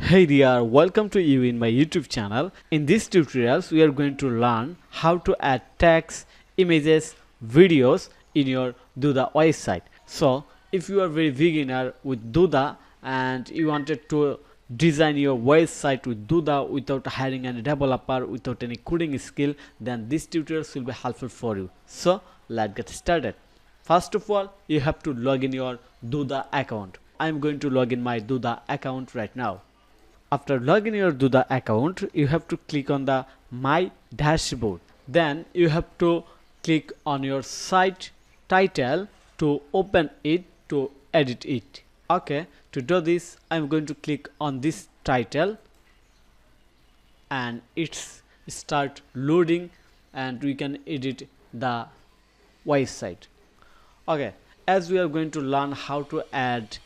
Hey there, welcome to you in my YouTube channel. In this tutorials, we are going to learn how to add text, images, videos in your Duda website. So, if you are very beginner with Duda and you wanted to design your website with Duda without hiring any developer, without any coding skill, then this tutorials will be helpful for you. So, let's get started. First of all, you have to log in your Duda account. I am going to log in my Duda account right now. After logging your Duda account, you have to click on the My Dashboard. Then you have to click on your site title to open it, to edit it. Okay, to do this, I'm going to click on this title and it's start loading and we can edit the website. Okay, as we are going to learn how to add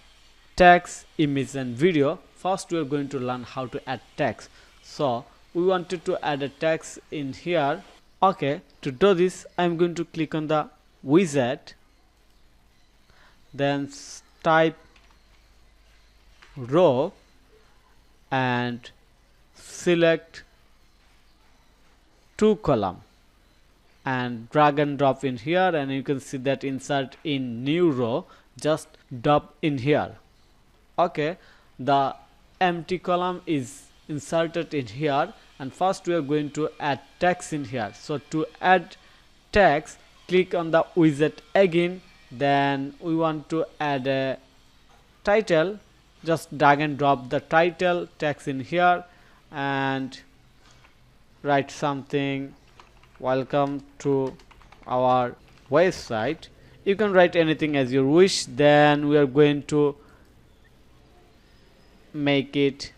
text, image and video, first we are going to learn how to add text. So we wanted to add a text in here. Okay, to do this, I'm going to click on the widget, then type row and select 2 column and drag and drop in here, and you can see that insert in new row, just drop in here. Okay, the empty column is inserted in here, and first we are going to add text in here. So to add text, click on the widget again, then we want to add a title, just drag and drop the title text in here and write something, welcome to our website. You can write anything as you wish. Then we are going to make it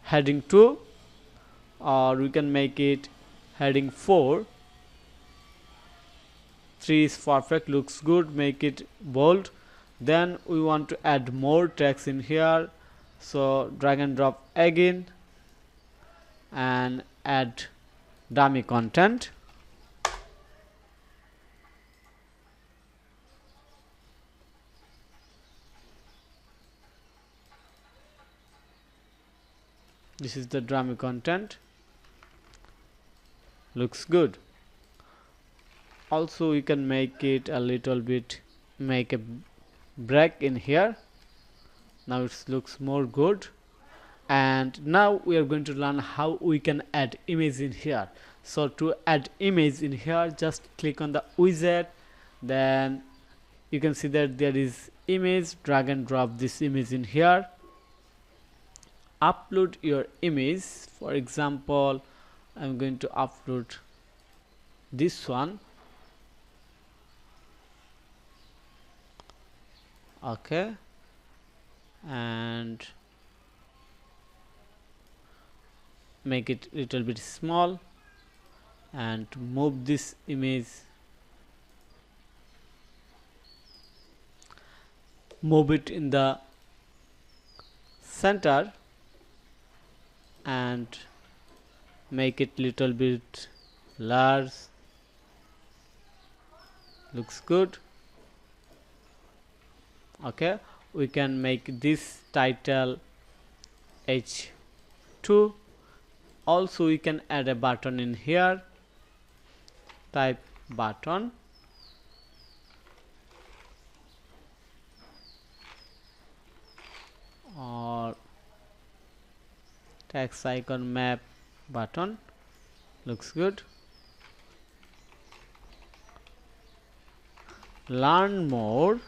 heading 2, or we can make it heading 4. 3 is perfect, looks good. Make it bold. Then we want to add more text in here, so drag and drop again and add dummy content. This is the dummy content, looks good. Also we can make it a little bit, make a break in here. Now it looks more good. And now we are going to learn how we can add image in here. So to add image in here, just click on the widget, then you can see that there is image. Drag and drop this image in here, upload your image. For example, I'm going to upload this one. Okay, and make it little bit small and move this image, move it in the center and make it little bit large, looks good. Okay, we can make this title H2. Also we can add a button in here, type button, or text icon map button, looks good. Learn more,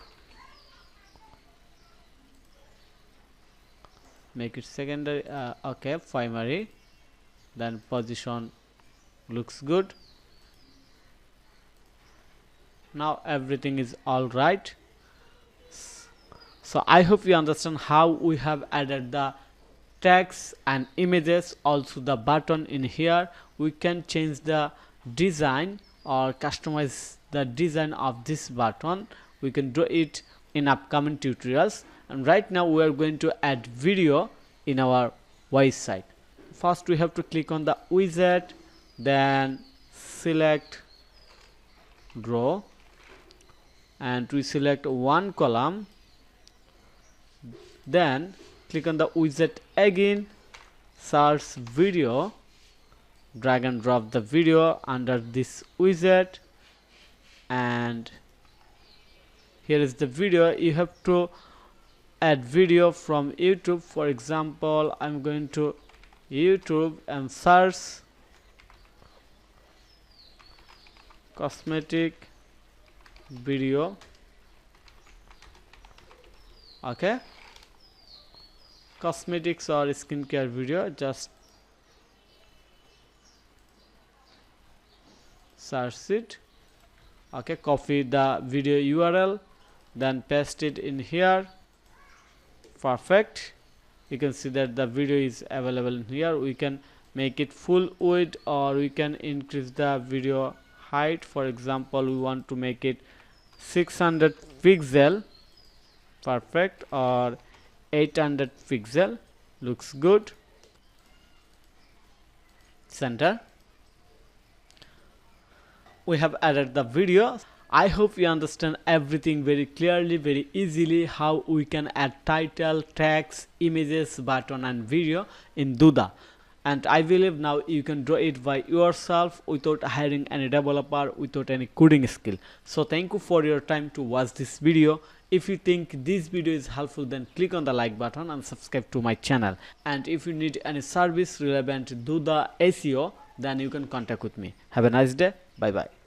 make it secondary, okay, primary, then position, looks good. Now everything is all right. So I hope you understand how we have added the text and images, also the button in here. We can change the design or customize the design of this button. We can do it in upcoming tutorials. And right now we are going to add video in our website. First we have to click on the widget, then select row and we select one column, then click on the widget again, search video, drag and drop the video under this widget, and here is the video. You have to add video from YouTube. For example, I'm going to YouTube and search cosmetic video. Okay, cosmetics or skincare video, just search it. Okay, copy the video URL, then paste it in here. Perfect. You can see that the video is available in here. We can make it full width, or we can increase the video height. For example, we want to make it 600 pixel. Perfect. Or 800 pixel. Looks good. Center. We have added the video. I hope you understand everything very clearly, very easily, how we can add title, text, images, button and video in Duda. And I believe now you can draw it by yourself without hiring any developer, without any coding skill. So thank you for your time to watch this video. If you think this video is helpful, then click on the like button and subscribe to my channel. And if you need any service relevant to Duda SEO, then you can contact with me. Have a nice day. Bye bye.